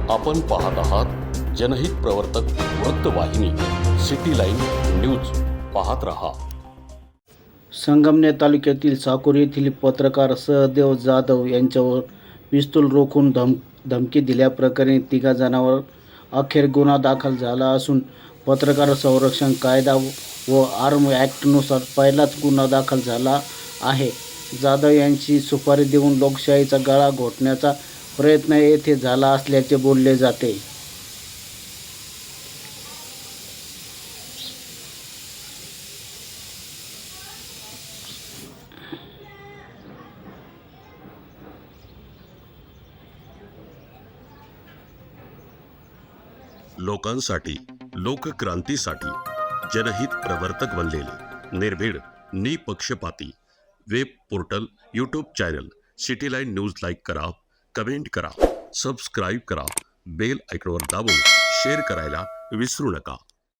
आपण पाहत आहात जनहित प्रवर्तक वृत्तवाहिनी सिटी लाईन न्यूज. पाहत रहा. संगमनेर तालुक्यातील साकूर येथील पत्रकार सहदेव जाधव यांच्यावर पिस्तूल रोखून धमकी दिल्याप्रकरणी 3 जणांवर अखेर गुन्हा दाखल झाला असून पत्रकार संरक्षण कायदा व आर्म ॲक्टनुसार पहिलाच गुन्हा दाखल झाला आहे. जाधव यांची सुपारी देऊन लोकशाहीचा गळा घोटण्याचा प्रयत्न येथे झाला असल्याचे बोलले जाते. लोकांसाठी, लोकक्रांतीसाठी जनहित प्रवर्तक बनलेले निर्भीड, निपक्षपाती web portal, YouTube channel city line news like करा, कमेंट करा, सबस्क्राईब करा, बेल आयकॉनवर दाबून शेअर करायला विसरू नका.